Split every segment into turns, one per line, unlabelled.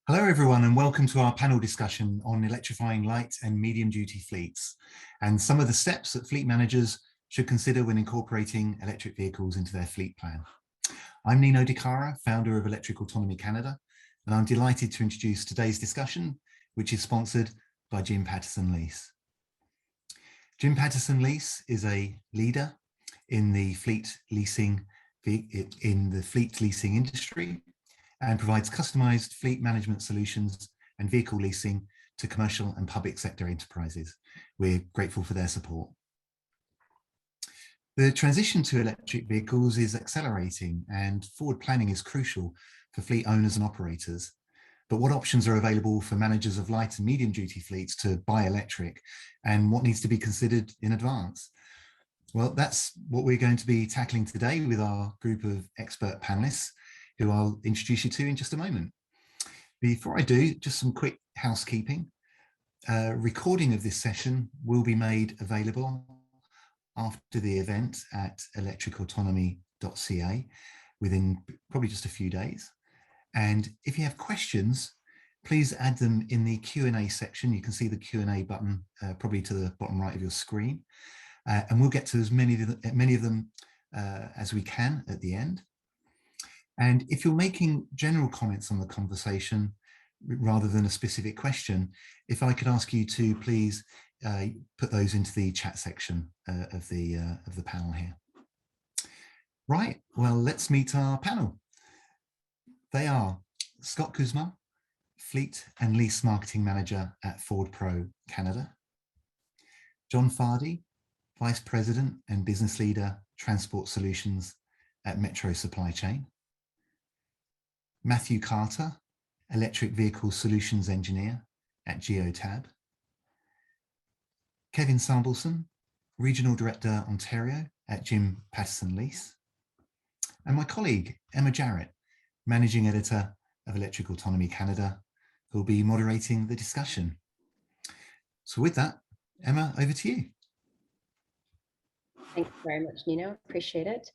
Hello everyone, and welcome to our panel discussion on electrifying light and medium duty fleets and some of the steps that fleet managers should consider when incorporating electric vehicles into their fleet plan. I'm Nino Di Cara, founder of Electric Autonomy Canada, and I'm delighted to introduce today's discussion, which is sponsored by Jim Pattison Lease. Jim Pattison Lease is a leader in the fleet leasing industry and provides customized fleet management solutions and vehicle leasing to commercial and public sector enterprises. We're grateful for their support. The transition to electric vehicles is accelerating, and forward planning is crucial for fleet owners and operators. But what options are available for managers of light and medium duty fleets to buy electric, and what needs to be considered in advance? Well, that's what we're going to be tackling today with our group of expert panelists, who I'll introduce you to in just a moment. Before I do, just some quick housekeeping. Recording of this session will be made available after the event at electricautonomy.ca within probably just a few days. And if you have questions, please add them in the Q&A section. You can see the Q&A button probably to the bottom right of your screen. And we'll get to as many of them as we can at the end. And if you're making general comments on the conversation rather than a specific question, if I could ask you to please put those into the chat section of the panel here. Right, well, let's meet our panel. They are Scott Kuzma, Fleet and Lease Marketing Manager at Ford Pro Canada, John Fahidy, Vice President and Business Leader, Transport Solutions at Metro Supply Chain, Matthew Carter, Electric Vehicle Solutions Engineer at Geotab, Kevin Sambleson, Regional Director Ontario at Jim Pattison Lease, and my colleague Emma Jarrett, Managing Editor of Electric Autonomy Canada, who will be moderating the discussion. So with that, Emma, over to you.
Thanks very much, Nino. Appreciate it.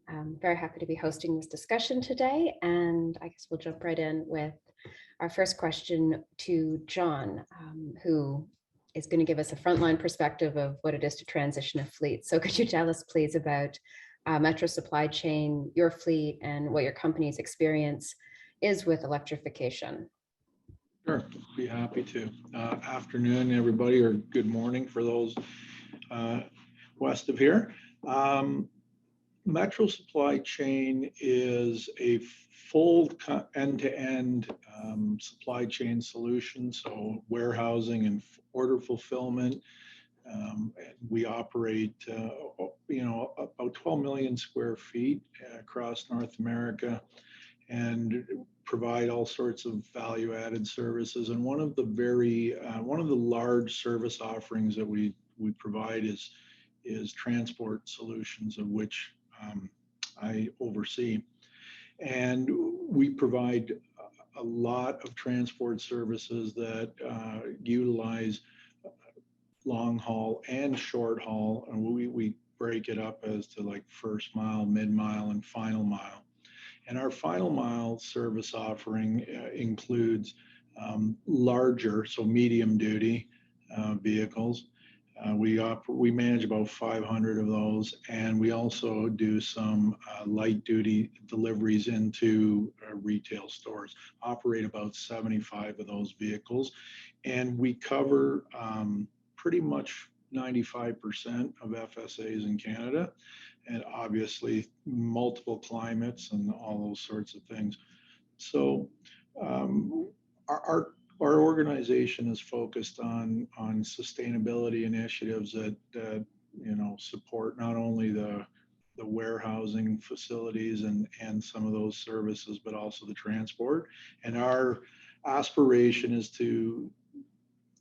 I'm very happy to be hosting this discussion today, and I guess we'll jump right in with our first question to John, who is going to give us a frontline perspective of what it is to transition a fleet. So could you tell us, please, about Metro Supply Chain, your fleet, and what your company's experience is with electrification?
Sure, be happy to. Afternoon, everybody, or good morning for those west of here. Metro Supply Chain is a full end-to-end supply chain solution, so warehousing and order fulfillment. We operate, about 12 million square feet across North America, and provide all sorts of value-added services. And one of the large service offerings that we provide is transport solutions, of which I oversee. And we provide a lot of transport services that utilize long haul and short haul, and we break it up as to like first mile, mid mile, and final mile. And our final mile service offering includes larger, so medium duty vehicles. We manage about 500 of those, and we also do some light duty deliveries into retail stores, operate about 75 of those vehicles, and we cover pretty much 95% of FSAs in Canada, and obviously multiple climates and all those sorts of things. So our organization is focused on sustainability initiatives that support not only the warehousing facilities and some of those services, but also the transport. And our aspiration is to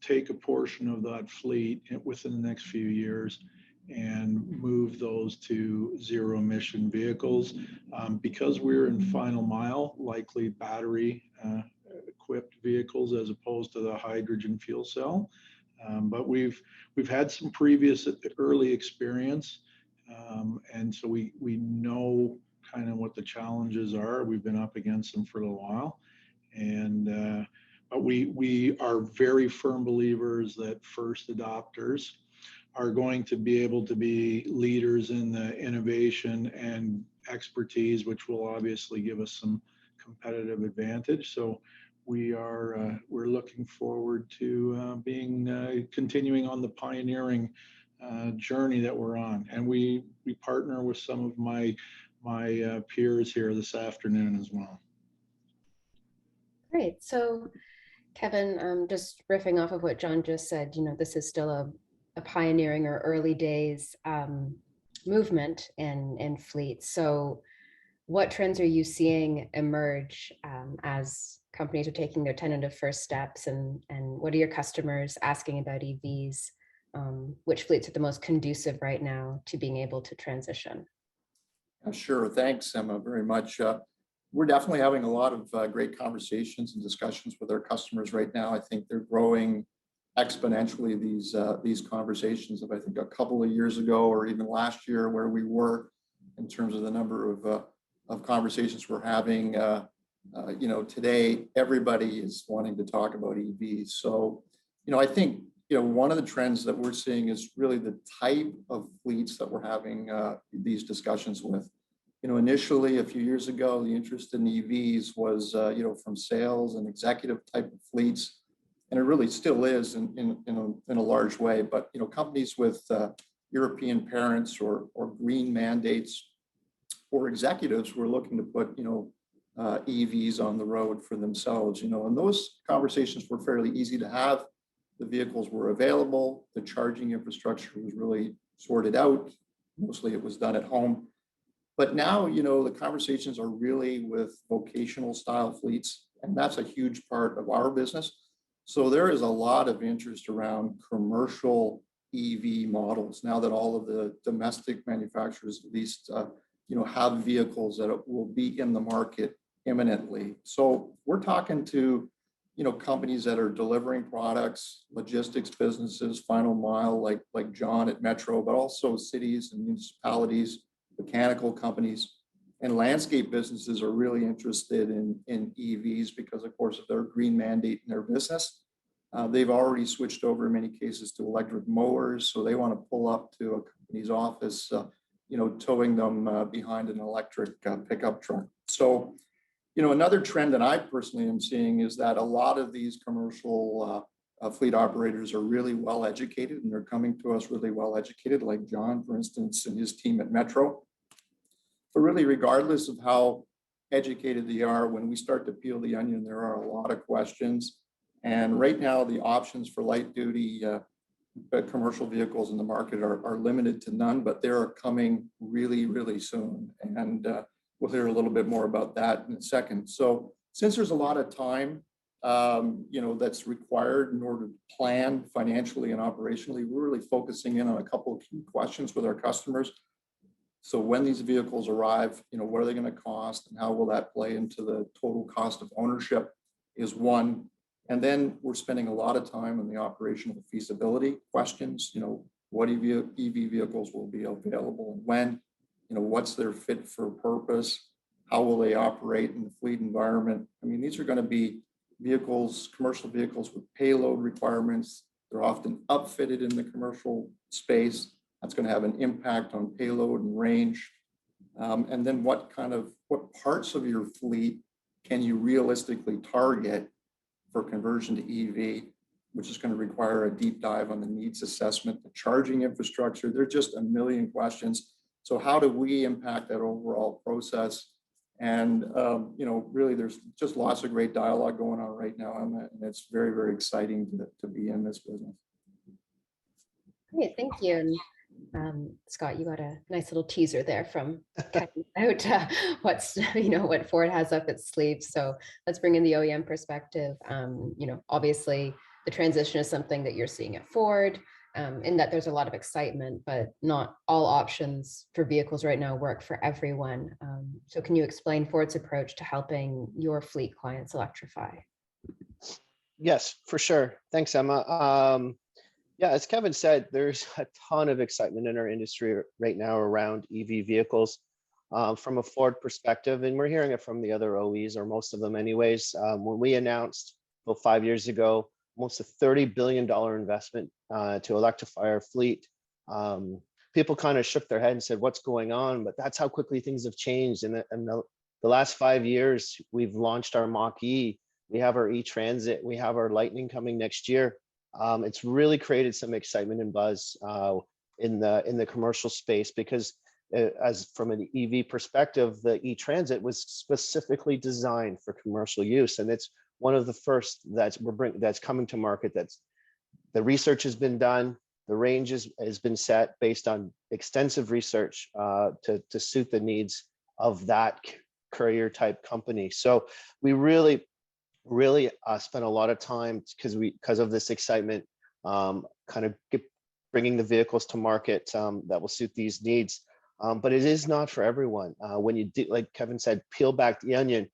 take a portion of that fleet within the next few years and move those to zero emission vehicles. Because we're in final mile, likely battery equipped vehicles as opposed to the hydrogen fuel cell. But we've had some previous early experience And so we know kind of what the challenges are. We've been up against them for a little while. And but we are very firm believers that first adopters are going to be able to be leaders in the innovation and expertise, which will obviously give us some competitive advantage. So we're looking forward to continuing on the pioneering journey that we're on, and we partner with some of my peers here this afternoon as well.
Great. So, Kevin, just riffing off of what John just said, this is still a pioneering or early days movement in fleet. So, what trends are you seeing emerge as companies are taking their tentative first steps, and what are your customers asking about EVs? Which fleets are the most conducive right now to being able to transition?
Sure. Thanks, Emma, very much. We're definitely having a lot of great conversations and discussions with our customers right now. I think they're growing exponentially, these conversations of, I think, a couple of years ago or even last year, where we were in terms of the number of conversations we're having. Today, everybody is wanting to talk about EVs. So, I think, one of the trends that we're seeing is really the type of fleets that we're having these discussions with. Initially, a few years ago, the interest in EVs was, from sales and executive type of fleets, and it really still is in a large way. But, companies with European parents or green mandates, or executives who are looking to put, EVs on the road for themselves, and those conversations were fairly easy to have. The vehicles were available. The charging infrastructure was really sorted out. Mostly it was done at home. But now, the conversations are really with vocational style fleets, and that's a huge part of our business. So there is a lot of interest around commercial EV models now that all of the domestic manufacturers at least, have vehicles that will be in the market imminently. So we're talking to companies that are delivering products, logistics businesses, final mile, like John at Metro, but also cities and municipalities, mechanical companies, and landscape businesses are really interested in EVs because, of course, of their green mandate in their business. They've already switched over in many cases to electric mowers, so they want to pull up to a company's office, towing them behind an electric pickup truck. So, another trend that I personally am seeing is that a lot of these commercial fleet operators are really well educated, and they're coming to us really well educated, like John, for instance, and his team at Metro. But really, regardless of how educated they are, when we start to peel the onion, there are a lot of questions. And right now, the options for light duty commercial vehicles in the market are limited to none, but they are coming really, really soon. And we'll hear a little bit more about that in a second. So since there's a lot of time, that's required in order to plan financially and operationally, we're really focusing in on a couple of key questions with our customers. So when these vehicles arrive, what are they going to cost, and how will that play into the total cost of ownership is one. And then we're spending a lot of time on the operational feasibility questions. What EV vehicles will be available and when? What's their fit for purpose? How will they operate in the fleet environment? I mean, these are going to be vehicles, commercial vehicles with payload requirements. They're often upfitted in the commercial space. That's going to have an impact on payload and range. And then what parts of your fleet can you realistically target for conversion to EV, which is going to require a deep dive on the needs assessment, the charging infrastructure. There's just a million questions. So how do we impact that overall process? And, really, there's just lots of great dialogue going on right now, and it's very, very exciting to be in this business.
Great, thank you. And Scott, you got a nice little teaser there from out what Ford has up its sleeves. So let's bring in the OEM perspective. Obviously the transition is something that you're seeing at Ford, in that there's a lot of excitement, but not all options for vehicles right now work for everyone. So can you explain Ford's approach to helping your fleet clients electrify?
Yes, for sure. Thanks, Emma. Yeah, as Kevin said, there's a ton of excitement in our industry right now around EV vehicles from a Ford perspective, and we're hearing it from the other OEs, or most of them anyways. When we announced about 5 years ago, almost a $30 billion investment to electrify our fleet, people kind of shook their head and said, what's going on? But that's how quickly things have changed. In the last 5 years, we've launched our Mach-E, we have our E-Transit, we have our Lightning coming next year. It's really created some excitement and buzz in the commercial space, because as from an EV perspective, the E-Transit was specifically designed for commercial use, and it's one of the first that's coming to market. That's the research has been done, the range has been set based on extensive research to suit the needs of that courier type company. So we really spent a lot of time because of this excitement, kind of bringing the vehicles to market that will suit these needs. But it is not for everyone. When you do, like Kevin said, peel back the onion,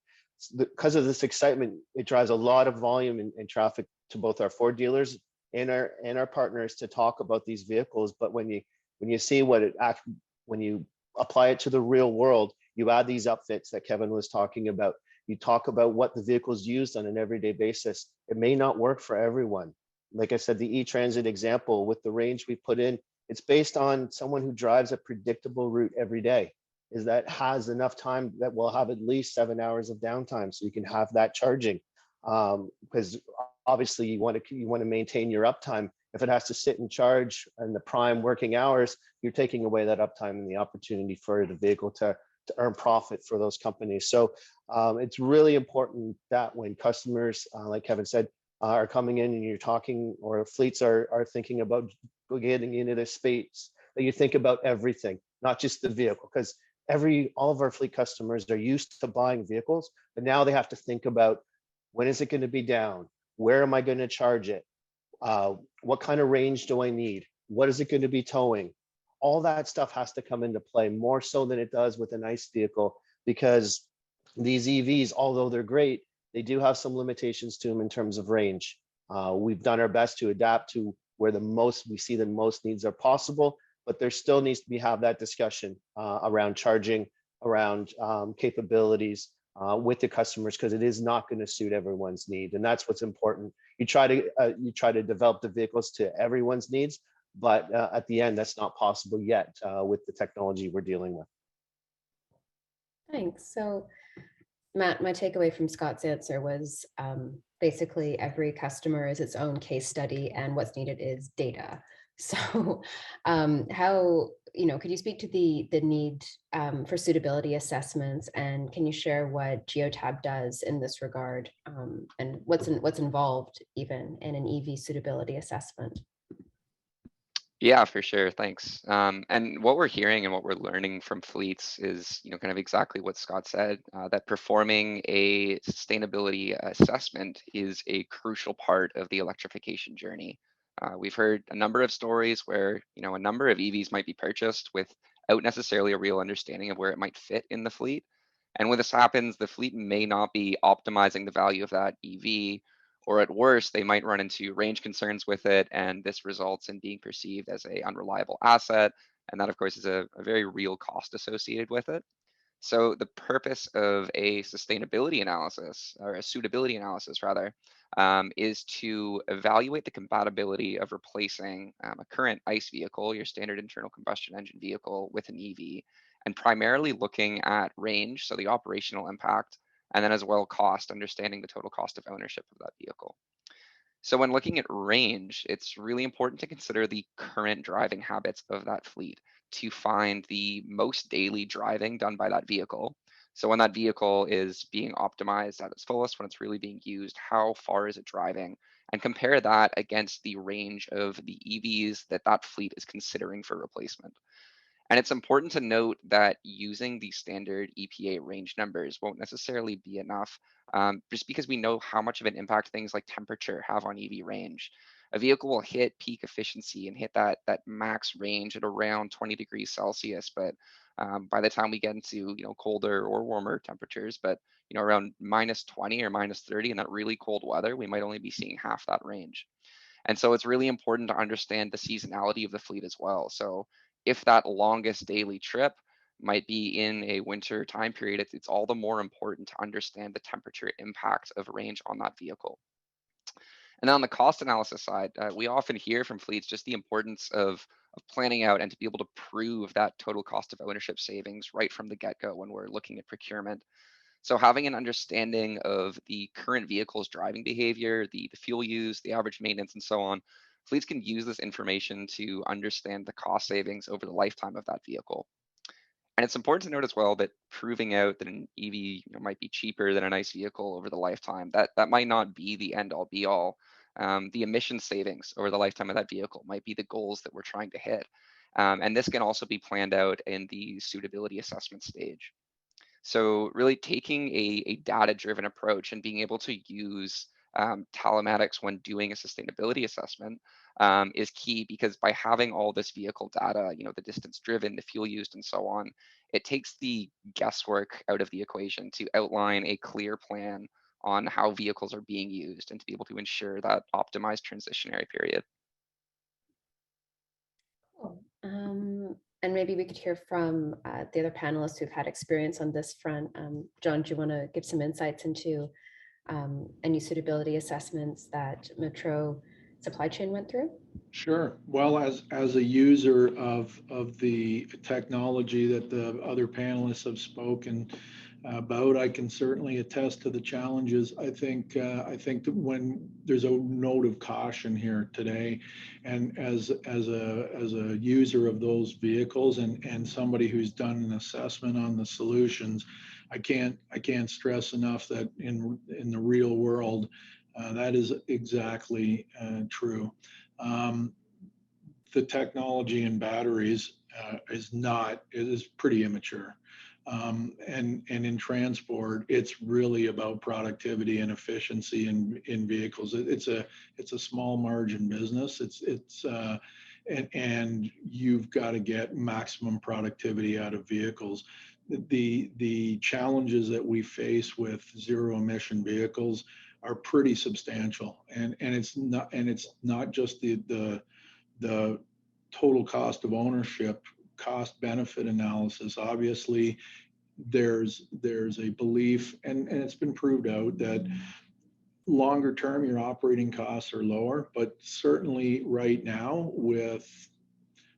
because of this excitement, it drives a lot of volume and traffic to both our Ford dealers and our partners to talk about these vehicles. But when you see when you apply it to the real world, you add these upfits that Kevin was talking about. You talk about what the vehicle's used on an everyday basis. It may not work for everyone. Like I said, the E-Transit example with the range we put in, it's based on someone who drives a predictable route every day, is that has enough time that will have at least 7 hours of downtime, so you can have that charging. Because obviously you want to maintain your uptime. If it has to sit and charge in the prime working hours, you're taking away that uptime and the opportunity for the vehicle to earn profit for those companies. So it's really important that when customers, like Kevin said, are coming in and you're talking, or fleets are thinking about getting into this space, that you think about everything, not just the vehicle, because all of our fleet customers are used to buying vehicles, but now they have to think about, when is it going to be down? Where am I going to charge it? What kind of range do I need? What is it going to be towing? All that stuff has to come into play, more so than it does with an ICE vehicle, because these EVs, although they're great, they do have some limitations to them in terms of range. We've done our best to adapt to where we see the most needs are possible, but there still needs to have that discussion around charging, around capabilities with the customers, because it is not going to suit everyone's need, and that's what's important. You try to develop the vehicles to everyone's needs, but at the end, that's not possible yet with the technology we're dealing with.
Thanks. So, Matt, my takeaway from Scott's answer was basically every customer is its own case study, and what's needed is data. So could you speak to the need for suitability assessments, and can you share what Geotab does in this regard, and what's involved even in an EV suitability assessment?
Yeah, for sure. Thanks. And what we're hearing and what we're learning from fleets is, kind of exactly what Scott said, that performing a sustainability assessment is a crucial part of the electrification journey. We've heard a number of stories where, a number of EVs might be purchased without necessarily a real understanding of where it might fit in the fleet. And when this happens, the fleet may not be optimizing the value of that EV, or at worst, they might run into range concerns with it, and this results in being perceived as an unreliable asset. And that, of course, is a very real cost associated with it. So the purpose of a sustainability analysis, or a suitability analysis rather, is to evaluate the compatibility of replacing a current ICE vehicle, your standard internal combustion engine vehicle, with an EV, and primarily looking at range, so the operational impact, and then as well cost, understanding the total cost of ownership of that vehicle. So when looking at range, it's really important to consider the current driving habits of that fleet to find the most daily driving done by that vehicle. So when that vehicle is being optimized at its fullest, when it's really being used, how far is it driving? And compare that against the range of the EVs that fleet is considering for replacement. And it's important to note that using the standard EPA range numbers won't necessarily be enough, just because we know how much of an impact things like temperature have on EV range. A vehicle will hit peak efficiency and hit that max range at around 20 degrees Celsius, but by the time we get into colder or warmer temperatures, but around -20 or -30 in that really cold weather, we might only be seeing half that range. And so it's really important to understand the seasonality of the fleet as well. So if that longest daily trip might be in a winter time period, it's all the more important to understand the temperature impact of range on that vehicle. And then on the cost analysis side, we often hear from fleets just the importance of planning out and to be able to prove that total cost of ownership savings right from the get-go when we're looking at procurement. So having an understanding of the current vehicle's driving behavior, the fuel use, the average maintenance, and so on, fleets can use this information to understand the cost savings over the lifetime of that vehicle. And it's important to note as well that proving out that an EV might be cheaper than an ICE vehicle over the lifetime, that might not be the end all be all. The emission savings over the lifetime of that vehicle might be the goals that we're trying to hit. And this can also be planned out in the suitability assessment stage. So really taking a data-driven approach and being able to use telematics when doing a sustainability assessment is key, because by having all this vehicle data, the distance driven, the fuel used, and so on, it takes the guesswork out of the equation to outline a clear plan on how vehicles are being used and to be able to ensure that optimized transitionary period.
Cool. And maybe we could hear from the other panelists who've had experience on this front. John, do you want to give some insights into any suitability assessments that Metro supply chain went through?
Sure. Well, as a user of the technology that the other panelists have spoken about, I can certainly attest to the challenges. I think that when there's a note of caution here today, and as a user of those vehicles and somebody who's done an assessment on the solutions, I can't stress enough that in the real world, that is exactly true. The technology in batteries is pretty immature. And in transport, it's really about productivity and efficiency in vehicles. It's a small margin business. And you've got to get maximum productivity out of vehicles. The challenges that we face with zero emission vehicles are pretty substantial, and it's not just the total cost of ownership, cost benefit analysis. Obviously, there's a belief, and it's been proved out, that longer term your operating costs are lower, but certainly right now with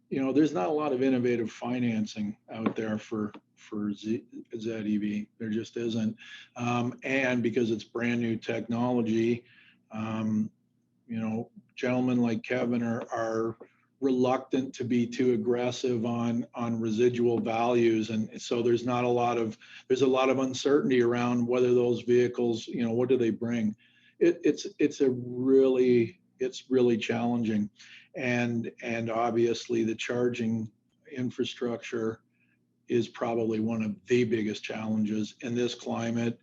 there's not a lot of innovative financing out there for ZEV. There just isn't. And because it's brand new technology, gentlemen like Kevin are reluctant to be too aggressive on residual values. And so there's a lot of uncertainty around whether those vehicles, what do they bring? It's really challenging. And obviously the charging infrastructure is probably one of the biggest challenges in this climate.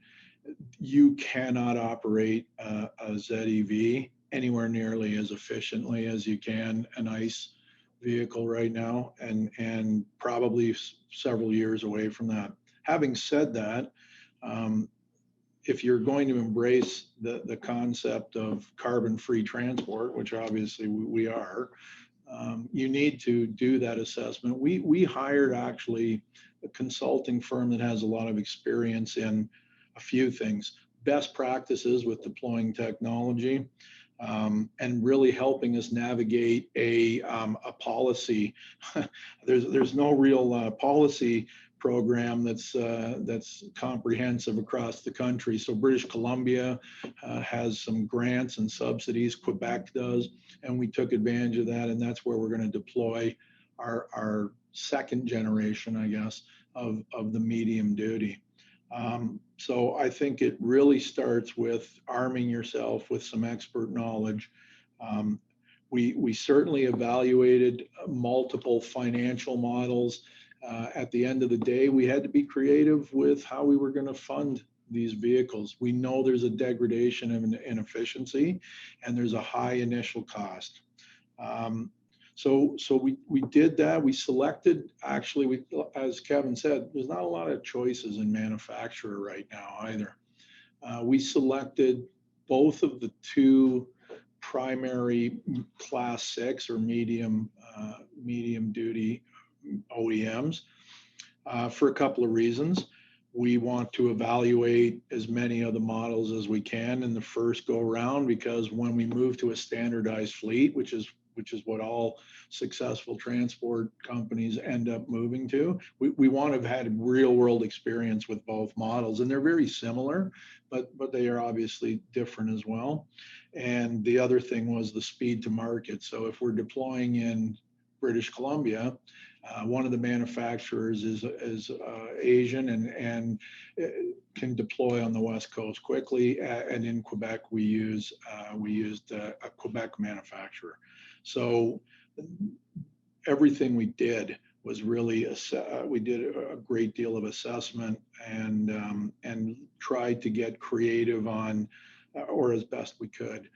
You cannot operate a ZEV anywhere nearly as efficiently as you can an ICE vehicle right now, and probably several years away from that. Having said that, if you're going to embrace the concept of carbon-free transport, which obviously we are, you need to do that assessment. We hired actually a consulting firm that has a lot of experience in a few things: best practices with deploying technology, and really helping us navigate a policy. There's no real policy program that's comprehensive across the country. So British Columbia has some grants and subsidies, Quebec does, and we took advantage of that, and that's where we're going to deploy our second generation, I guess, of the medium duty. So I think it really starts with arming yourself with some expert knowledge. We certainly evaluated multiple financial models. At the end of the day, we had to be creative with how we were going to fund these vehicles. We know there's a degradation in efficiency, and there's a high initial cost. So we did that. We selected, actually, as Kevin said, there's not a lot of choices in manufacturer right now either. We selected both of the two primary class 6 or medium duty OEMs for a couple of reasons. We want to evaluate as many of the models as we can in the first go round, because when we move to a standardized fleet, which is what all successful transport companies end up moving to, we want to have had real world experience with both models, and they're very similar, but they are obviously different as well. And the other thing was the speed to market. So if we're deploying in British Columbia, one of the manufacturers is Asian and can deploy on the West Coast quickly. And in Quebec, we used a Quebec manufacturer. So everything we did was really we did a great deal of assessment and tried to get creative on, or as best we could.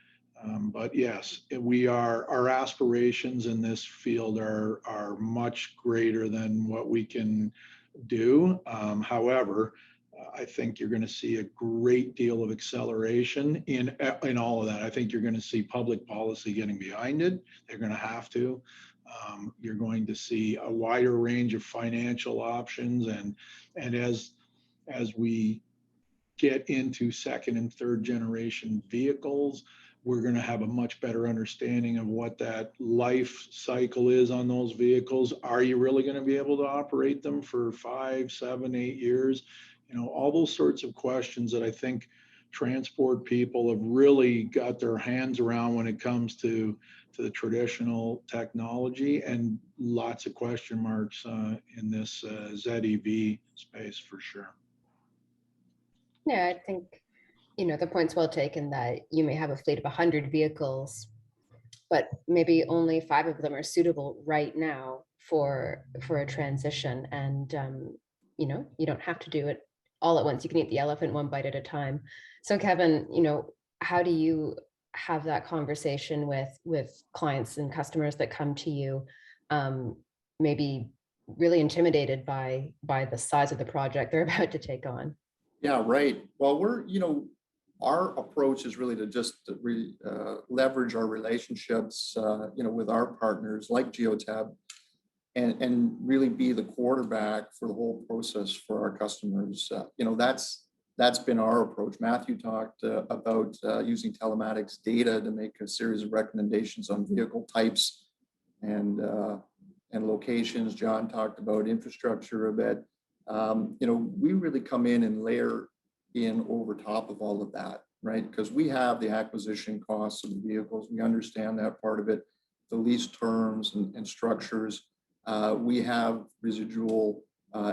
But yes, our aspirations in this field are much greater than what we can do. However, I think you're going to see a great deal of acceleration in all of that. I think you're going to see public policy getting behind it. They're going to have to. You're going to see a wider range of financial options, and as we get into second and third generation vehicles, we're going to have a much better understanding of what that life cycle is on those vehicles. Are you really going to be able to operate them for 5, 7, 8 years? All those sorts of questions that I think transport people have really got their hands around when it comes to the traditional technology, and lots of question marks in this ZEV space for sure.
Yeah, I think, the point's well taken that you may have a fleet of 100 vehicles, but maybe only 5 of them are suitable right now for a transition. And, you don't have to do it all at once. You can eat the elephant one bite at a time. So Kevin, how do you have that conversation with clients and customers that come to you, maybe really intimidated by the size of the project they're about to take on?
Yeah, right. Well, our approach is really to just leverage our relationships, with our partners like Geotab, and really be the quarterback for the whole process for our customers. That's been our approach. Matthew talked about using telematics data to make a series of recommendations on vehicle types and locations. John talked about infrastructure a bit. We really come in and layer in over top of all of that, right? Because we have the acquisition costs of the vehicles. We understand that part of it, the lease terms and structures. We have residual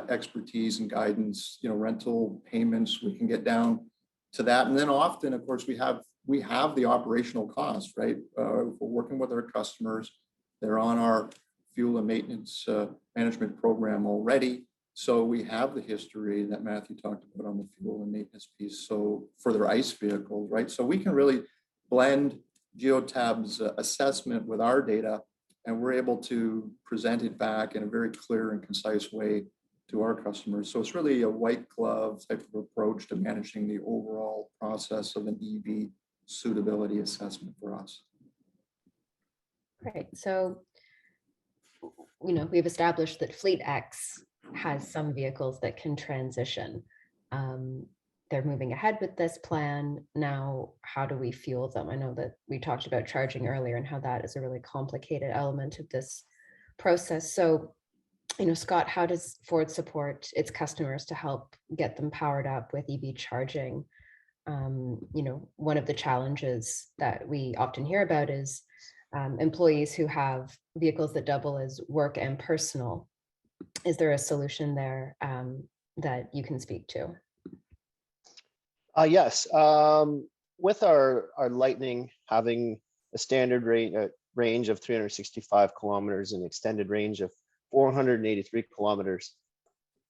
expertise and guidance, rental payments. We can get down to that. And then often, of course, we have the operational costs, right? We're working with our customers. They're on our fuel and maintenance management program already. So we have the history that Matthew talked about on the fuel and maintenance piece. So for their ICE vehicles, right? So we can really blend Geotab's assessment with our data, and we're able to present it back in a very clear and concise way to our customers. So it's really a white glove type of approach to managing the overall process of an EV suitability assessment for us.
Great. So, we've established that Fleet X has some vehicles that can transition. They're moving ahead with this plan. Now, how do we fuel them? I know that we talked about charging earlier and how that is a really complicated element of this process. So, Scott, how does Ford support its customers to help get them powered up with EV charging? One of the challenges that we often hear about is employees who have vehicles that double as work and personal. Is there a solution there that you can speak to?
Yes. With our Lightning having a standard range of 365 kilometers and extended range of 483 kilometers,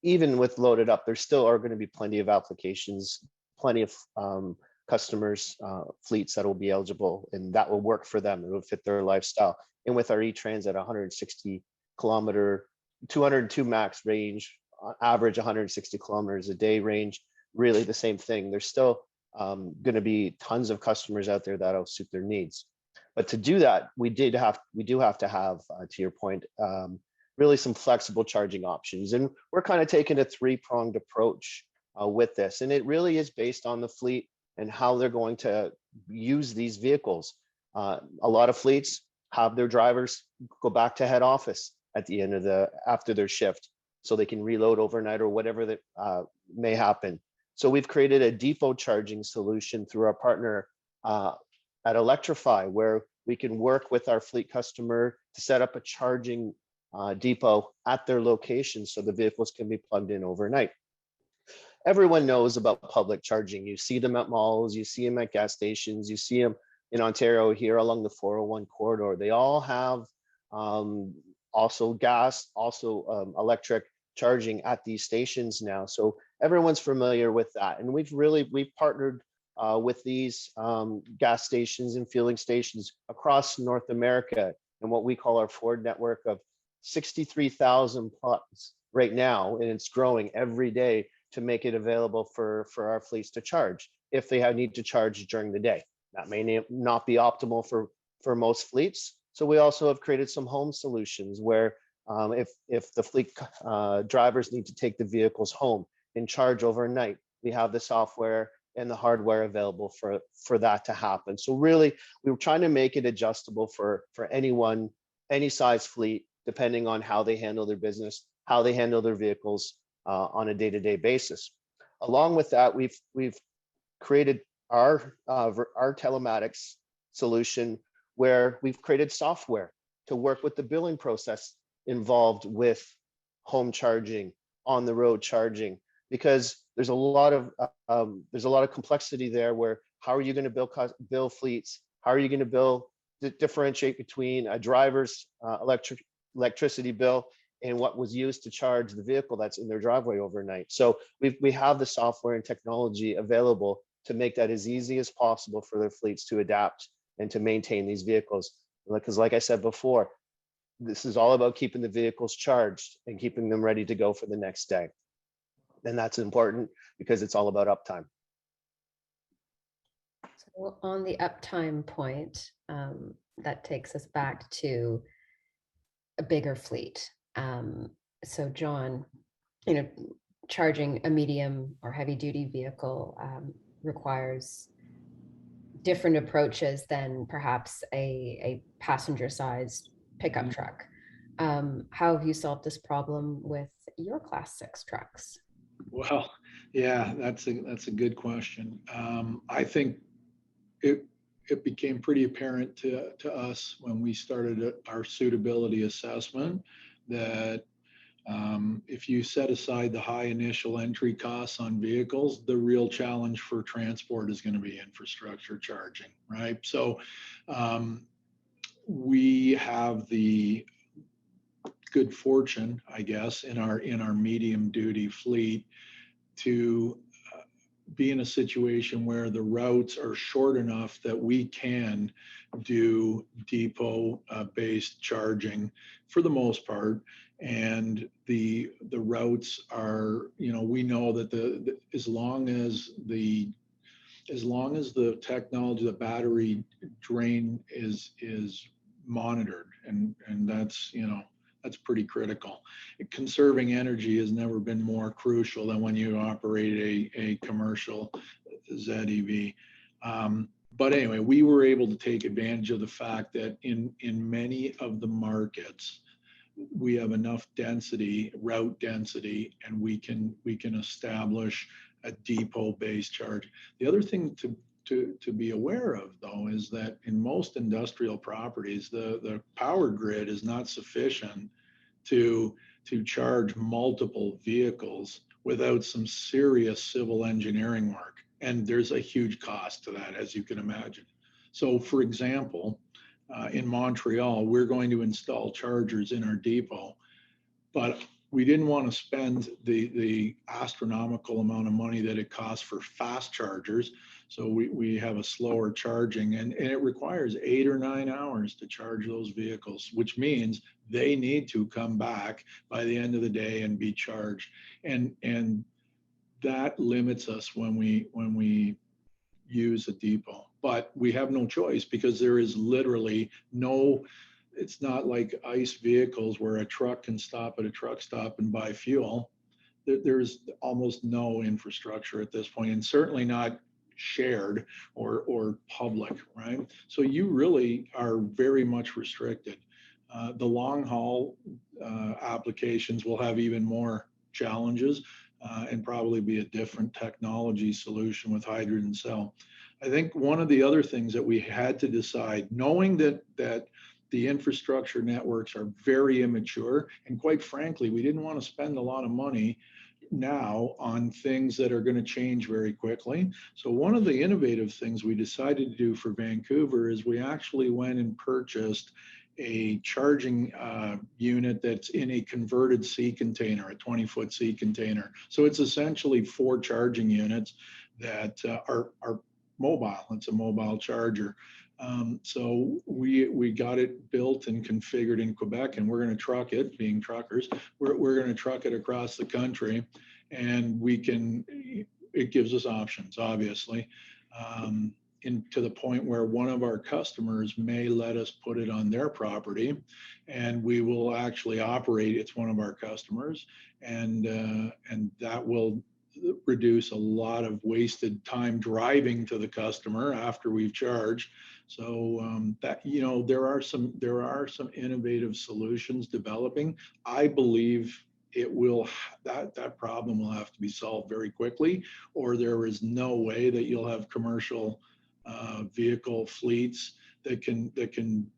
even with loaded up, there still are going to be plenty of applications, plenty of customers, fleets that will be eligible, and that will work for them. It will fit their lifestyle. And with our E-Trans at 160 kilometer, 202 max range, average 160 kilometers a day range, really the same thing. There's still going to be tons of customers out there that'll suit their needs. But to do that, we do have to have, to your point, really some flexible charging options. And we're kind of taking a three-pronged approach with this. And it really is based on the fleet and how they're going to use these vehicles. A lot of fleets have their drivers go back to head office at the end of after their shift, so they can reload overnight or whatever that may happen. So we've created a depot charging solution through our partner at Electrify, where we can work with our fleet customer to set up a charging depot at their location so the vehicles can be plugged in overnight. Everyone knows about public charging. You see them at malls, you see them at gas stations, you see them in Ontario here along the 401 corridor. They all have also gas, also electric charging at these stations now. So everyone's familiar with that. And we've partnered with these gas stations and fueling stations across North America and what we call our Ford network of 63,000 plugs right now, and it's growing every day to make it available for our fleets to charge if they need to charge during the day. That may not be optimal for most fleets. So we also have created some home solutions where if the fleet drivers need to take the vehicles home and charge overnight, we have the software and the hardware available for that to happen. So really, we were trying to make it adjustable for anyone, any size fleet, depending on how they handle their business, how they handle their vehicles on a day-to-day basis. Along with that, we've created our telematics solution, where we've created software to work with the billing process involved with home charging, on the road charging, because there's a lot of complexity there. Where how are you going to bill fleets? How are you going to differentiate between a driver's electricity bill and what was used to charge the vehicle that's in their driveway overnight? So we have the software and technology available to make that as easy as possible for their fleets to adapt and to maintain these vehicles. Because like I said before, this is all about keeping the vehicles charged and keeping them ready to go for the next day. And that's important because it's all about uptime.
So on the uptime point, that takes us back to a bigger fleet. So John, charging a medium or heavy duty vehicle requires different approaches than perhaps a passenger sized pickup truck. How have you solved this problem with your Class 6 trucks?
Well, yeah, that's a good question. I think it became pretty apparent to us when we started our suitability assessment that if you set aside the high initial entry costs on vehicles, the real challenge for transport is going to be infrastructure charging, right? So we have the good fortune, I guess, in our medium duty fleet to be in a situation where the routes are short enough that we can do depot based charging for the most part. And the routes are, we know that as long as the technology, the battery drain is monitored, and that's that's pretty critical. Conserving energy has never been more crucial than when you operate a commercial ZEV. But anyway, we were able to take advantage of the fact that in many of the markets, we have enough density, route density, and we can establish a depot-based charge. The other thing to be aware of, though, is that in most industrial properties, the power grid is not sufficient to charge multiple vehicles without some serious civil engineering work. And there's a huge cost to that, as you can imagine. So, for example, in Montreal, we're going to install chargers in our depot, but we didn't want to spend the astronomical amount of money that it costs for fast chargers. So we have a slower charging, and it requires 8 or 9 hours to charge those vehicles, which means they need to come back by the end of the day and be charged. And that limits us when we use a depot. but we have no choice because there is literally no, it's not like ICE vehicles where a truck can stop at a truck stop and buy fuel. There's almost no infrastructure at this point, and certainly not shared or public, right? So you really are very much restricted. The long haul applications will have even more challenges and probably be a different technology solution with hydrogen cell. I think one of the other things that we had to decide, knowing that the infrastructure networks are very immature, and quite frankly, we didn't want to spend a lot of money now on things that are going to change very quickly. So one of the innovative things we decided to do for Vancouver is we actually went and purchased a charging unit that's in a converted sea container, a 20-foot sea container. So it's essentially 4 charging units that are mobile. It's a mobile charger. So we got it built and configured in Quebec, and we're going to truck it, being truckers, we're going to truck it across the country, and it gives us options, obviously, to the point where one of our customers may let us put it on their property, and we will actually operate, it's one of our customers, and that will reduce a lot of wasted time driving to the customer after we've charged. So that, there are some innovative solutions developing. I believe that problem will have to be solved very quickly, or there is no way that you'll have commercial vehicle fleets that can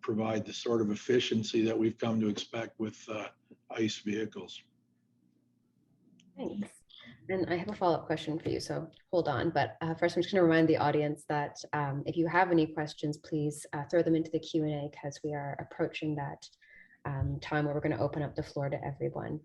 provide the sort of efficiency that we've come to expect with ICE vehicles.
Thanks. And I have a follow-up question for you, so hold on. But first, I'm just going to remind the audience that if you have any questions, please throw them into the Q&A, because we are approaching that time where we're going to open up the floor to everyone.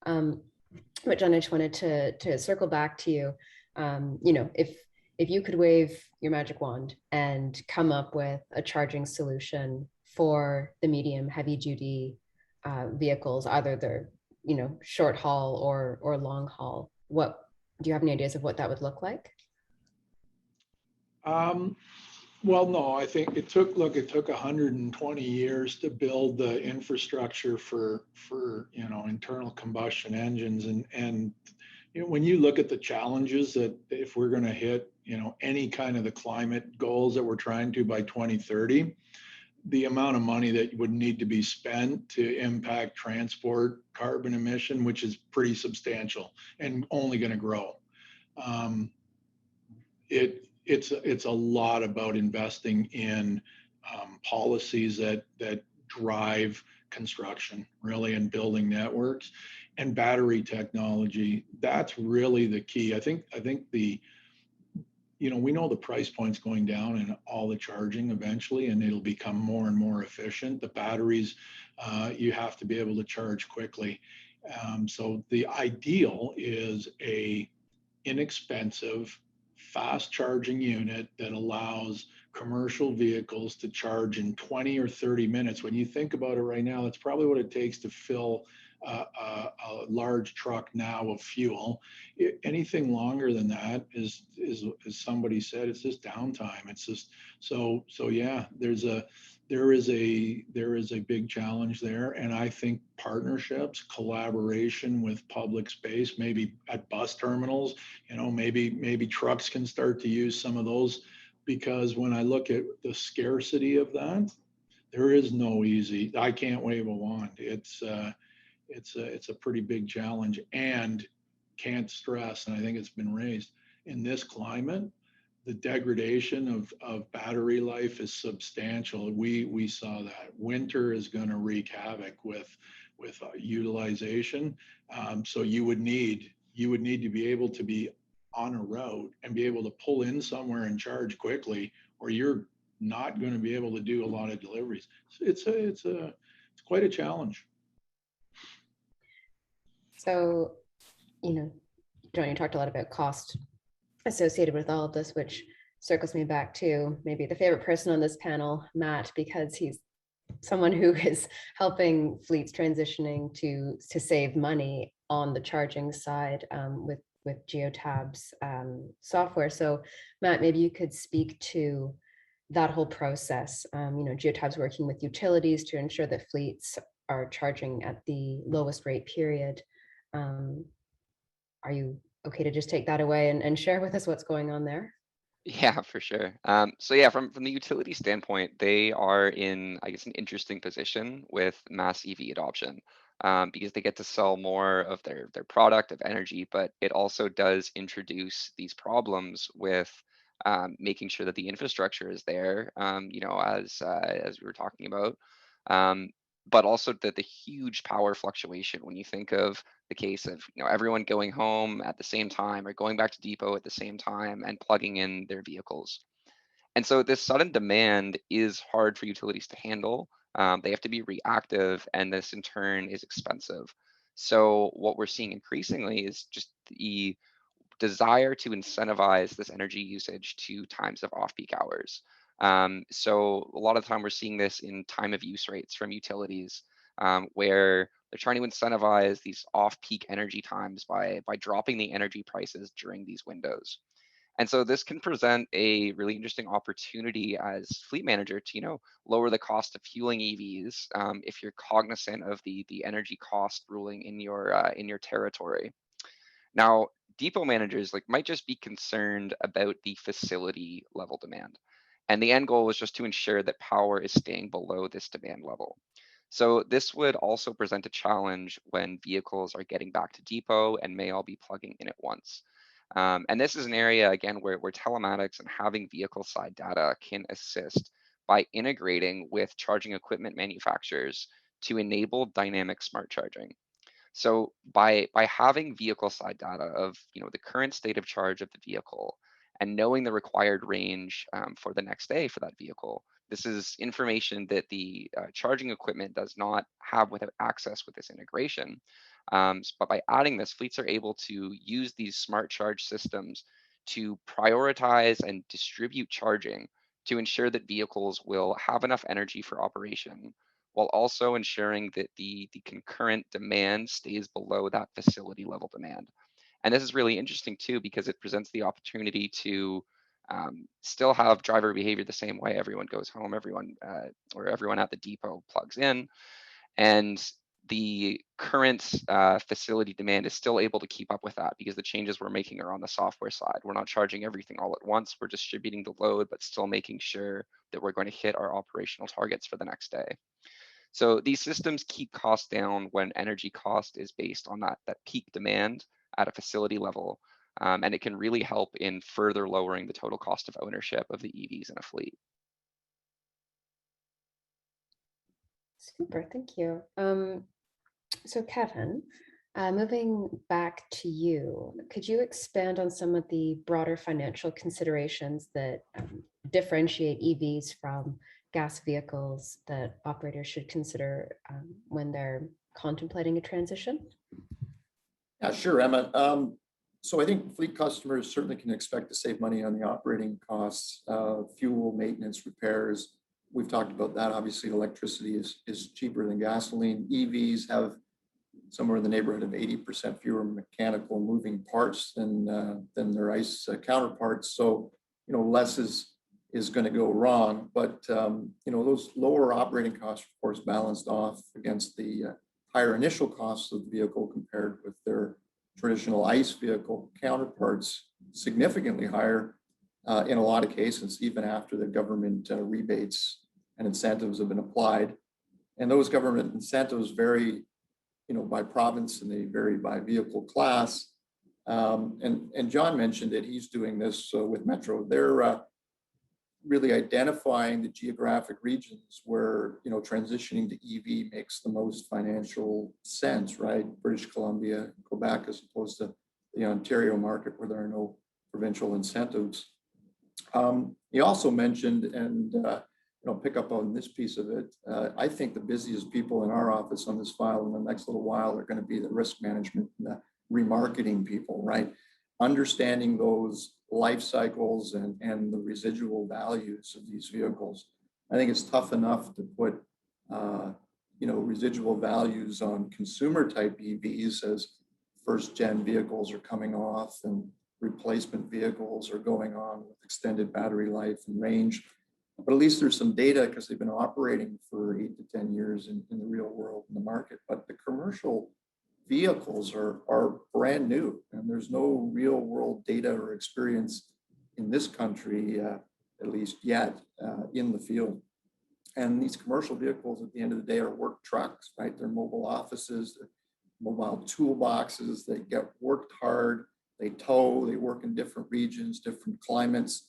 But John, I just wanted to circle back to you. If you could wave your magic wand and come up with a charging solution for the medium heavy duty vehicles, either they're short haul or long haul, do you have any ideas of what that would look like?
Well, no, I think it took 120 years to build the infrastructure for internal combustion engines, and when you look at the challenges that if we're going to hit any kind of the climate goals that we're trying to by 2030, the amount of money that would need to be spent to impact transport carbon emission, which is pretty substantial and only going to grow. It's a lot about investing in policies that drive construction, really, and building networks, and battery technology. That's really the key. I think we know the price point's going down in all the charging eventually, and it'll become more and more efficient. The batteries, you have to be able to charge quickly. So the ideal is a inexpensive, fast charging unit that allows commercial vehicles to charge in 20 or 30 minutes. When you think about it right now, that's probably what it takes to fill a large truck now of fuel. Anything longer than that is, as somebody said, it's just downtime. It's just so yeah, there is a big challenge there, and I think partnerships, collaboration with public space, maybe at bus terminals, maybe trucks can start to use some of those, because when I look at the scarcity of that, there is no easy, I can't wave a wand. It's a pretty big challenge, and can't stress, and I think it's been raised, in this climate, the degradation of battery life is substantial. We saw that. Winter is going to wreak havoc with utilization. So you would need to be able to be on a route and be able to pull in somewhere and charge quickly, or you're not going to be able to do a lot of deliveries. It's quite a challenge.
So, John, you talked a lot about cost associated with all of this, which circles me back to maybe the favorite person on this panel, Matt, because he's someone who is helping fleets transitioning to save money on the charging side with Geotab's software. So Matt, maybe you could speak to that whole process. Geotab's working with utilities to ensure that fleets are charging at the lowest rate period. Are you okay to just take that away and share with us what's going on there?
Yeah, for sure. So yeah, from the utility standpoint, they are in, I guess, an interesting position with mass EV adoption, because they get to sell more of their product of energy, but it also does introduce these problems with making sure that the infrastructure is there, as we were talking about, um, but also the huge power fluctuation when you think of the case of everyone going home at the same time or going back to depot at the same time and plugging in their vehicles. And so this sudden demand is hard for utilities to handle. They have to be reactive, and this in turn is expensive. So what we're seeing increasingly is just the desire to incentivize this energy usage to times of off-peak hours. So a lot of the time we're seeing this in time of use rates from utilities, where they're trying to incentivize these off-peak energy times by dropping the energy prices during these windows. And so this can present a really interesting opportunity as fleet manager to lower the cost of fueling EVs, if you're cognizant of the energy cost ruling in your territory. Now, depot managers might just be concerned about the facility level demand. And the end goal is just to ensure that power is staying below this demand level. So this would also present a challenge when vehicles are getting back to depot and may all be plugging in at once. And this is an area, again, where telematics and having vehicle side data can assist by integrating with charging equipment manufacturers to enable dynamic smart charging. So by having vehicle side data of the current state of charge of the vehicle and knowing the required range for the next day for that vehicle, this is information that the charging equipment does not have without access with this integration. But by adding this, fleets are able to use these smart charge systems to prioritize and distribute charging to ensure that vehicles will have enough energy for operation, while also ensuring that the concurrent demand stays below that facility level demand. And this is really interesting too, because it presents the opportunity to still have driver behavior the same way. Everyone goes home, or everyone at the depot plugs in, and the current facility demand is still able to keep up with that because the changes we're making are on the software side. We're not charging everything all at once. We're distributing the load, but still making sure that we're going to hit our operational targets for the next day. So these systems keep costs down when energy cost is based on that peak demand at a facility level. And it can really help in further lowering the total cost of ownership of the EVs in a fleet.
Super, thank you. So Kevin, moving back to you, could you expand on some of the broader financial considerations that differentiate EVs from gas vehicles that operators should consider when they're contemplating a transition?
Yeah, sure, Emma. So I think fleet customers certainly can expect to save money on the operating costs, fuel, maintenance, repairs. We've talked about that. Obviously, electricity is cheaper than gasoline. EVs have somewhere in the neighborhood of 80% fewer mechanical moving parts than their ICE counterparts. So, less is going to go wrong. But, those lower operating costs, of course, balanced off against the higher initial costs of the vehicle compared with their traditional ICE vehicle counterparts, significantly higher in a lot of cases, even after the government rebates and incentives have been applied. And those government incentives vary, by province, and they vary by vehicle class. And John mentioned that he's doing this with Metro. They're really identifying the geographic regions where transitioning to EV makes the most financial sense, right? British Columbia, Quebec, as opposed to the Ontario market where there are no provincial incentives. He also mentioned, and pick up on this piece of it, I think the busiest people in our office on this file in the next little while are going to be the risk management and the remarketing people, right? Understanding those life cycles and the residual values of these vehicles. I think it's tough enough to put residual values on consumer type EVs as first gen vehicles are coming off and replacement vehicles are going on with extended battery life and range. But at least there's some data because they've been operating for 8 to 10 years in the real world in the market. But the commercial vehicles are brand new, and there's no real world data or experience in this country, at least yet, in the field. And these commercial vehicles at the end of the day are work trucks, right? They're mobile offices, they're mobile toolboxes, they get worked hard, they tow, they work in different regions, different climates,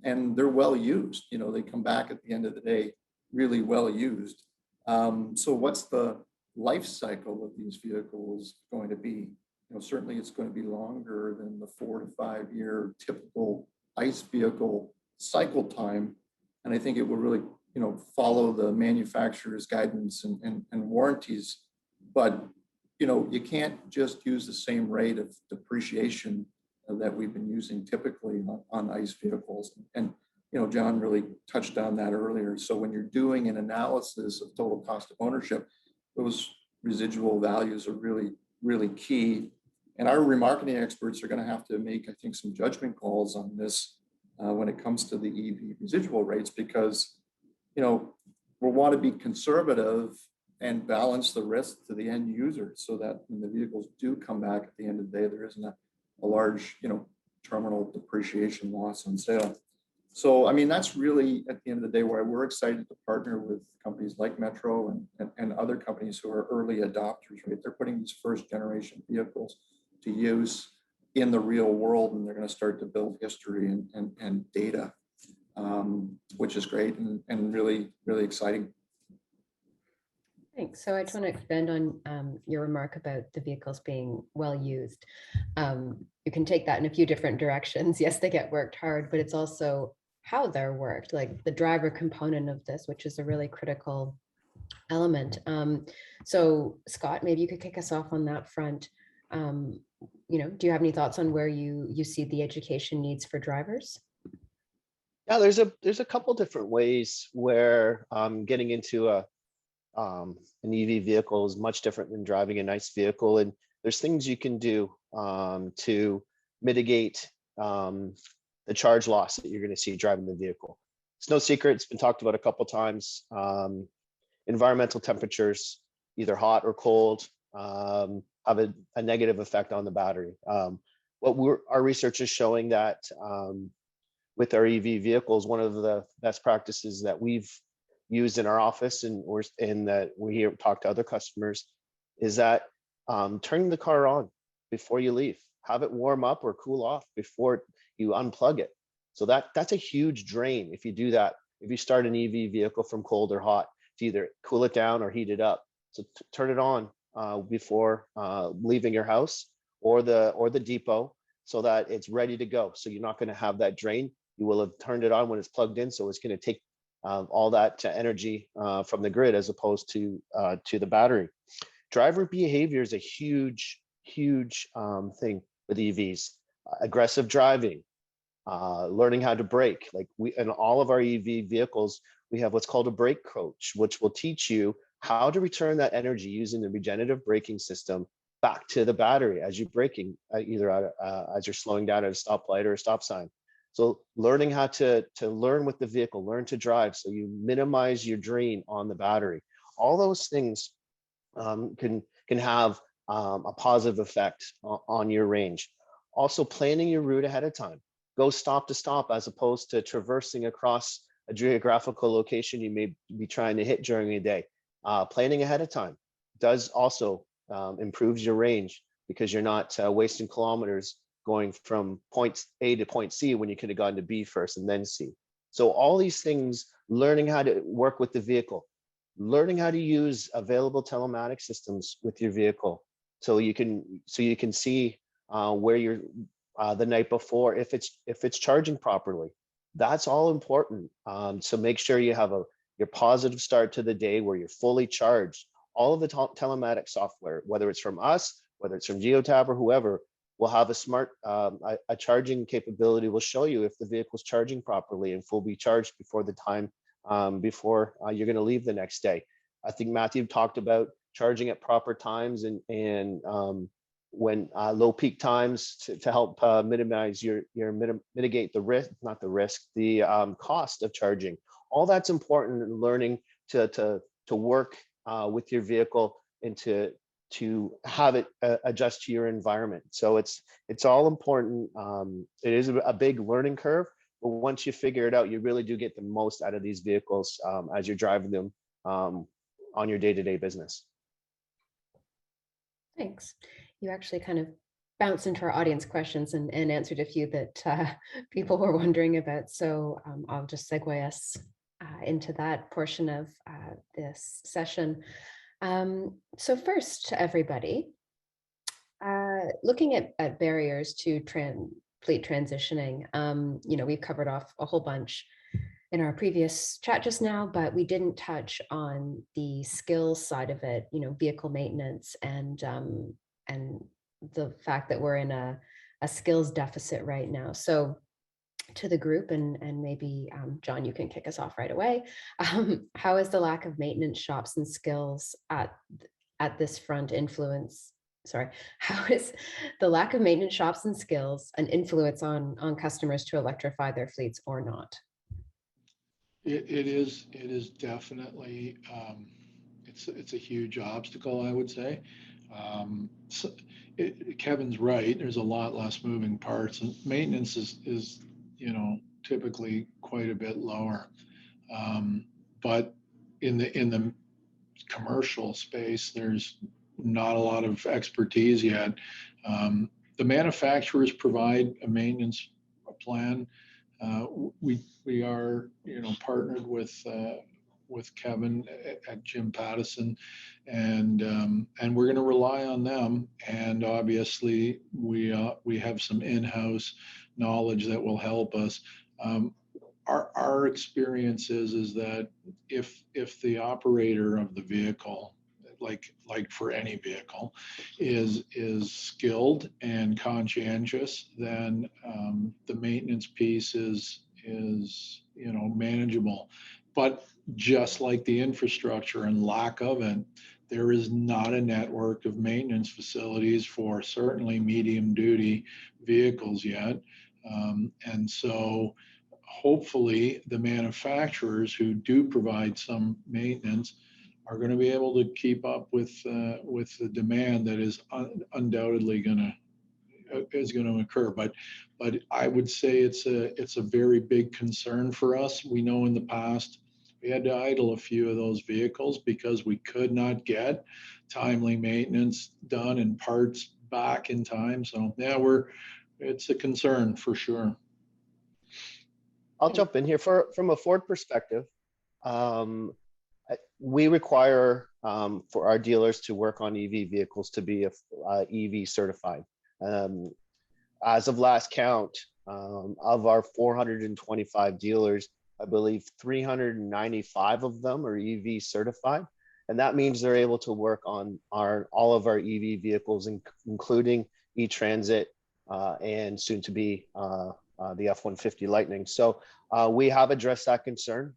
and they're well used. You know, they come back at the end of the day really well used. So what's the life cycle of these vehicles going to be? You know, certainly it's going to be longer than the 4 to 5 year typical ICE vehicle cycle time. And I think it will really, you know, follow the manufacturer's guidance and warranties. But, you know, you can't just use the same rate of depreciation that we've been using typically on ICE vehicles. And, you know, John really touched on that earlier. So when you're doing an analysis of total cost of ownership, those residual values are really, really key. And our remarketing experts are going to have to make, I think, some judgment calls on this when it comes to the EV residual rates, because, you know, we'll want to be conservative and balance the risk to the end user so that when the vehicles do come back at the end of the day, there isn't a large, you know, terminal depreciation loss on sale. So, I mean, that's really at the end of the day why we're excited to partner with companies like Metro and other companies who are early adopters, right? They're putting these first generation vehicles to use in the real world, and they're going to start to build history and data, which is great and really, really exciting.
Thanks. So I just want to expand on your remark about the vehicles being well used. You can take that in a few different directions. Yes, they get worked hard, but it's also how they're worked, like the driver component of this, which is a really critical element. So Scott, maybe you could kick us off on that front. You know, do you have any thoughts on where you see the education needs for drivers?
Yeah, there's a couple different ways where getting into an EV vehicle is much different than driving a nice vehicle, and there's things you can do to mitigate the charge loss that you're going to see driving the vehicle. It's no secret, it's been talked about a couple times. Environmental temperatures, either hot or cold, have a negative effect on the battery. Our research is showing that with our EV vehicles, one of the best practices that we've used in our office and that we hear talk to other customers is that turning the car on before you leave, have it warm up or cool off before you unplug it. So that's a huge drain if you do that. If you start an EV vehicle from cold or hot, to either cool it down or heat it up. So turn it on before leaving your house or the depot so that it's ready to go. So you're not going to have that drain. You will have turned it on when it's plugged in. So it's going to take all that energy from the grid as opposed to the battery. Driver behavior is a huge thing with EVs. Aggressive driving, learning how to brake. Like in all of our EV vehicles, we have what's called a brake coach, which will teach you how to return that energy using the regenerative braking system back to the battery as you're braking, either as you're slowing down at a stoplight or a stop sign. So learning how to learn with the vehicle, learn to drive so you minimize your drain on the battery. All those things can have a positive effect on your range. Also planning your route ahead of time. Go stop to stop as opposed to traversing across a geographical location you may be trying to hit during a day. Planning ahead of time does also improves your range because you're not wasting kilometers going from point A to point C when you could have gone to B first and then C. So all these things, learning how to work with the vehicle, learning how to use available telematics systems with your vehicle, so you can see where you're the night before if it's charging properly. That's all important. So make sure you have your positive start to the day where you're fully charged. All of the telematics software, whether it's from us, whether it's from Geotab or whoever, will have a smart a charging capability. Will show you if the vehicle's charging properly and will be charged before the time before you're going to leave the next day. I think Matthew talked about charging at proper times and when low peak times to help minimize mitigate the risk, not the risk, the cost of charging. All that's important in learning to work with your vehicle and to have it adjust to your environment. So it's all important. It is a big learning curve, but once you figure it out, you really do get the most out of these vehicles as you're driving them on your day-to-day business.
Thanks. You actually kind of bounced into our audience questions and answered a few that people were wondering about. So I'll just segue us into that portion of this session. So first, to everybody, looking at barriers to fleet transitioning, we've covered off a whole bunch in our previous chat just now, but we didn't touch on the skills side of it, vehicle maintenance and the fact that we're in a skills deficit right now. So to the group, and maybe John, you can kick us off right away. How is the lack of maintenance shops and skills at this front influence? Sorry, how is the lack of maintenance shops and skills an influence on customers to electrify their fleets or not?
It is definitely, it's a huge obstacle, I would say. Kevin's right. There's a lot less moving parts, and maintenance is typically quite a bit lower. But in the commercial space, there's not a lot of expertise yet. The manufacturers provide a maintenance plan. We are partnered with Kevin at Jim Pattison, and we're going to rely on them. And obviously, we have some in-house knowledge that will help us. Our experience is that if the operator of the vehicle, like for any vehicle, is skilled and conscientious, then the maintenance piece is manageable. But just like the infrastructure and lack of it, there is not a network of maintenance facilities for certainly medium duty vehicles yet. And so hopefully the manufacturers who do provide some maintenance are going to be able to keep up with the demand that is undoubtedly going to occur. But I would say it's a very big concern for us. We know in the past we had to idle a few of those vehicles because we could not get timely maintenance done and parts back in time. So yeah, it's a concern for sure.
I'll jump in here from a Ford perspective. We require for our dealers to work on EV vehicles to be EV certified. As of last count, of our 425 dealers, I believe 395 of them are EV certified. And that means they're able to work on all of our EV vehicles, including e-Transit and soon to be the F-150 Lightning. So we have addressed that concern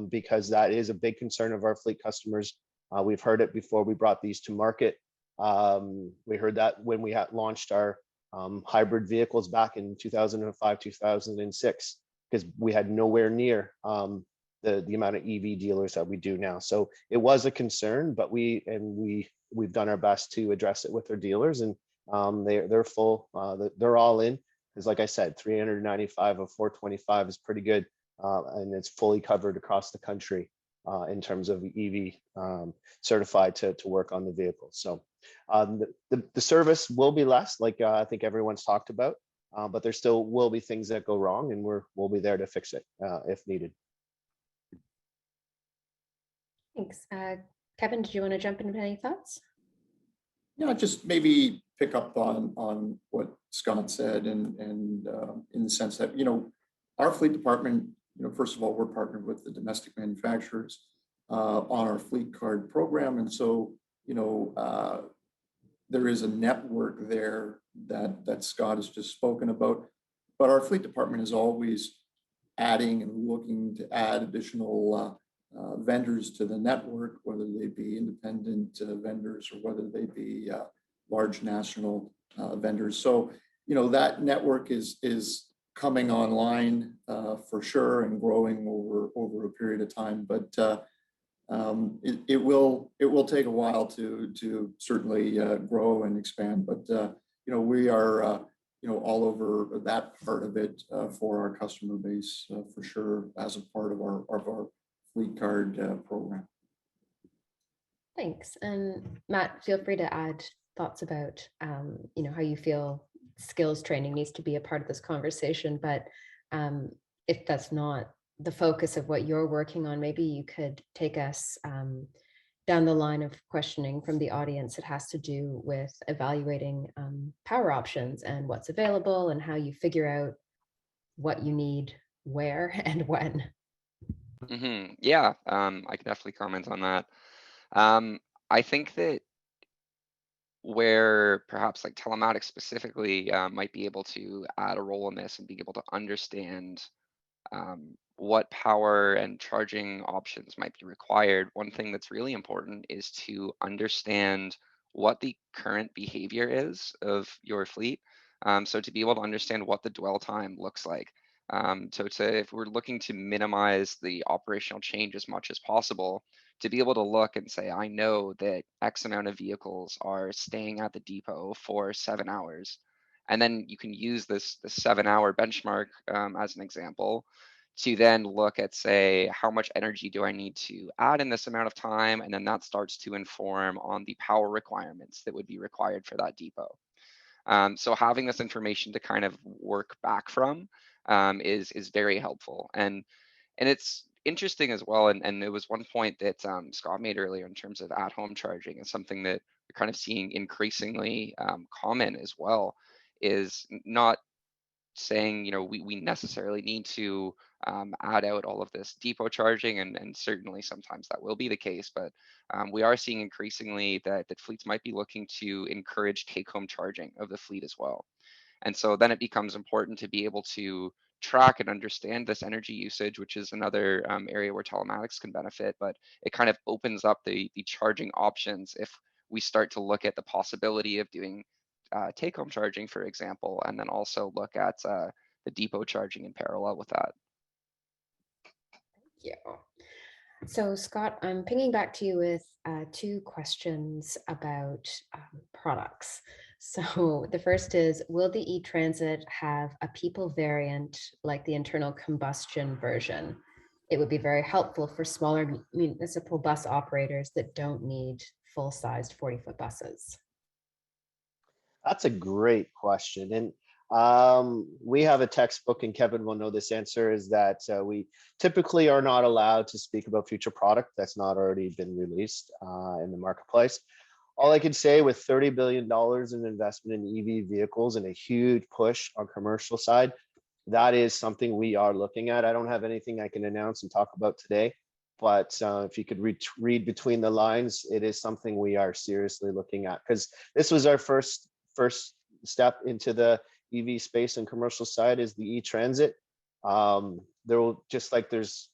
because that is a big concern of our fleet customers. We've heard it before we brought these to market. We heard that when we had launched our hybrid vehicles back in 2005, 2006, because we had nowhere near the amount of EV dealers that we do now. So it was a concern, but we've done our best to address it with our dealers, and they're full. They're all in. Because like I said, 395 of 425 is pretty good, and it's fully covered across the country in terms of EV certified to work on the vehicle. So the service will be less, like I think everyone's talked about, but there still will be things that go wrong, and we'll be there to fix it if needed.
Thanks. Kevin, did you want to jump into any thoughts?
Yeah, just maybe pick up on what Scott said, and in the sense that, our fleet department, first of all, we're partnered with the domestic manufacturers on our fleet card program. And so, there is a network there that Scott has just spoken about, but our fleet department is always adding and looking to add additional vendors to the network, whether they be independent vendors or whether they be large national vendors. So, that network is coming online for sure and growing over a period of time. But it will take a while to certainly grow and expand. But we are all over that part of it for our customer base for sure as a part of our fleet card program.
Thanks. And Matt, feel free to add thoughts about how you feel skills training needs to be a part of this conversation. But if that's not the focus of what you're working on, maybe you could take us down the line of questioning from the audience. It has to do with evaluating power options and what's available and how you figure out what you need, where, and when.
Yeah, I can definitely comment on that. I think that where perhaps like telematics specifically might be able to add a role in this and be able to understand what power and charging options might be required. One thing that's really important is to understand what the current behavior is of your fleet. So to be able to understand what the dwell time looks like. If we're looking to minimize the operational change as much as possible, to be able to look and say, I know that X amount of vehicles are staying at the depot for 7 hours. And then you can use this 7-hour benchmark as an example to then look at, say, how much energy do I need to add in this amount of time? And then that starts to inform on the power requirements that would be required for that depot. So having this information to kind of work back from is very helpful. And it's interesting as well. And it was one point that Scott made earlier in terms of at-home charging is something that we're kind of seeing increasingly common as well, is not saying, we necessarily need to add out all of this depot charging, and certainly sometimes that will be the case, but we are seeing increasingly that fleets might be looking to encourage take-home charging of the fleet as well. And so then it becomes important to be able to track and understand this energy usage, which is another area where telematics can benefit, but it kind of opens up the charging options if we start to look at the possibility of doing take-home charging, for example, and then also look at the depot charging in parallel with that.
Yeah. So Scott, I'm pinging back to you with 2 questions about products. So the first is, will the e-Transit have a people variant like the internal combustion version? It would be very helpful for smaller municipal bus operators that don't need full-sized 40-foot buses.
That's a great question. And we have a textbook, and Kevin will know this answer, is that we typically are not allowed to speak about future product that's not already been released in the marketplace. All I can say, with $30 billion in investment in EV vehicles and a huge push on commercial side, that is something we are looking at. I don't have anything I can announce and talk about today, but if you could read between the lines, it is something we are seriously looking at, because this was our first step into the EV space and commercial side, is the e-Transit. There will, just like there's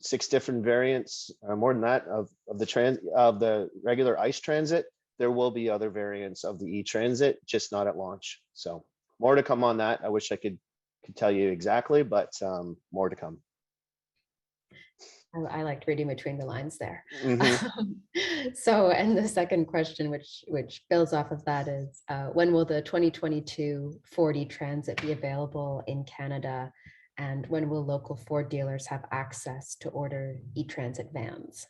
6 different variants, more than that, of the regular ICE transit, there will be other variants of the e-Transit, just not at launch. So more to come on that. I wish I could tell you exactly, but more to come.
I liked reading between the lines there.
Mm-hmm.
So, and the second question, which builds off of that, is when will the 2022 Ford e-Transit be available in Canada? And when will local Ford dealers have access to order e-Transit vans?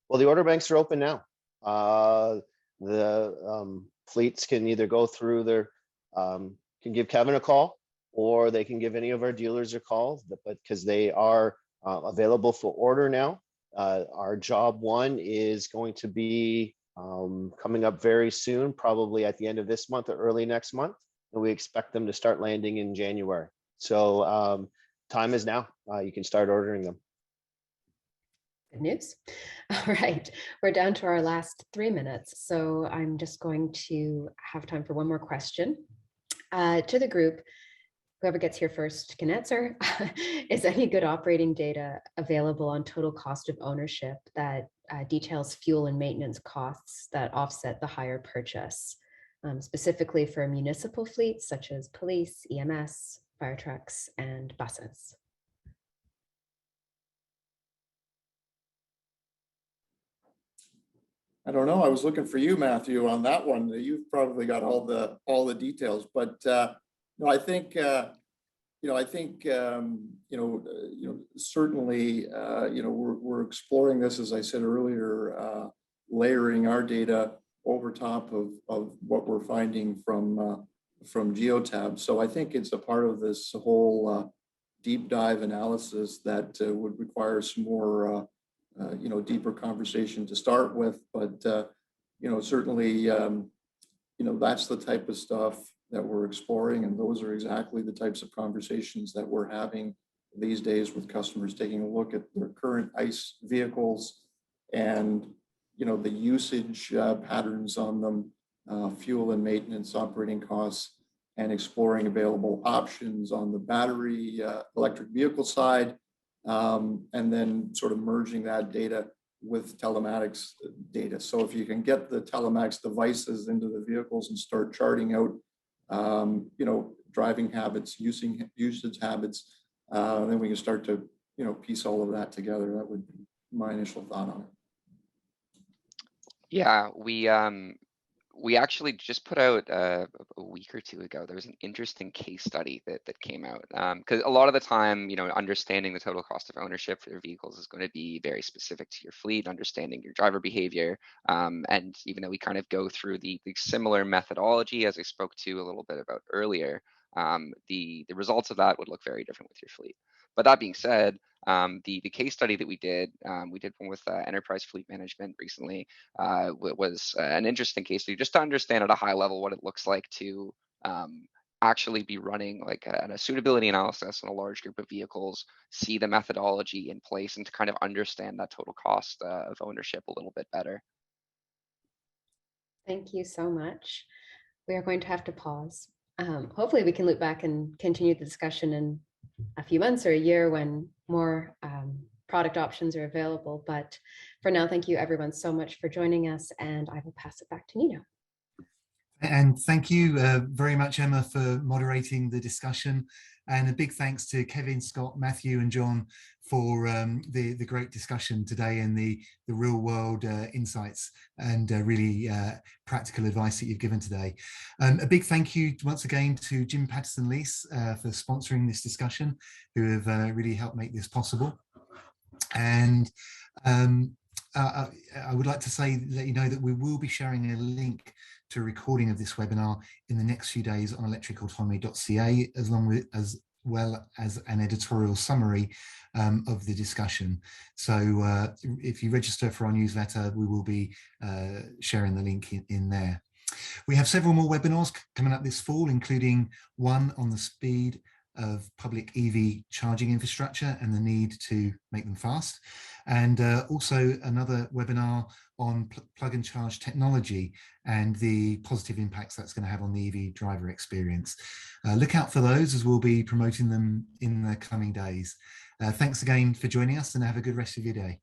Well, the order banks are open now. The fleets can either go through their, can give Kevin a call, or they can give any of our dealers a call, but because they are available for order now. Our job 1 is going to be coming up very soon, probably at the end of this month or early next month, and we expect them to start landing in January. So time is now. You can start ordering them.
Good news. All right, we're down to our last 3 minutes, so I'm just going to have time for one more question to the group. Whoever gets here first can answer. Is any good operating data available on total cost of ownership that details fuel and maintenance costs that offset the higher purchase? specifically for municipal fleets such as police, EMS, fire trucks, and buses.
I don't know. I was looking for you, Matthew, on that one. You've probably got all the details, but no, I think certainly we're exploring this, as I said earlier, layering our data over top of what we're finding from Geotab. So I think it's a part of this whole deep dive analysis that would require some more deeper conversation to start with, but certainly that's the type of stuff that we're exploring, and those are exactly the types of conversations that we're having these days with customers, taking a look at their current ICE vehicles and the usage patterns on them, fuel and maintenance, operating costs, and exploring available options on the battery electric vehicle side. And then sort of merging that data with telematics data. So if you can get the telematics devices into the vehicles and start charting out, driving habits, usage habits, then we can start to, piece all of that together. That would be my initial thought on it.
Yeah, we actually just put out a week or two ago, there was an interesting case study that came out. Because a lot of the time, understanding the total cost of ownership for your vehicles is going to be very specific to your fleet, understanding your driver behavior. And even though we kind of go through the similar methodology as I spoke to a little bit about earlier, the results of that would look very different with your fleet. But that being said, the case study that we did one with Enterprise Fleet Management recently, was an interesting case study just to understand at a high level what it looks like to actually be running like a suitability analysis on a large group of vehicles, see the methodology in place, and to kind of understand that total cost of ownership a little bit better.
Thank you so much. We are going to have to pause. Hopefully we can loop back and continue the discussion in a few months or a year when more product options are available. But for now, thank you everyone so much for joining us, and I will pass it back to Nino.
And thank you very much, Emma, for moderating the discussion. And a big thanks to Kevin, Scott, Matthew, and John for the great discussion today and the real world insights and really practical advice that you've given today. A big thank you once again to Jim Pattison Lease for sponsoring this discussion, who have really helped make this possible. And I would like to let you know that we will be sharing a link to a recording of this webinar in the next few days on electricalautonomy.ca, as well as an editorial summary of the discussion. So if you register for our newsletter, we will be sharing the link in there. We have several more webinars coming up this fall, including one on the speed of public EV charging infrastructure and the need to make them fast, and also another webinar on plug and charge technology and the positive impacts that's going to have on the EV driver experience. Look out for those, as we'll be promoting them in the coming days. Thanks again for joining us, and have a good rest of your day.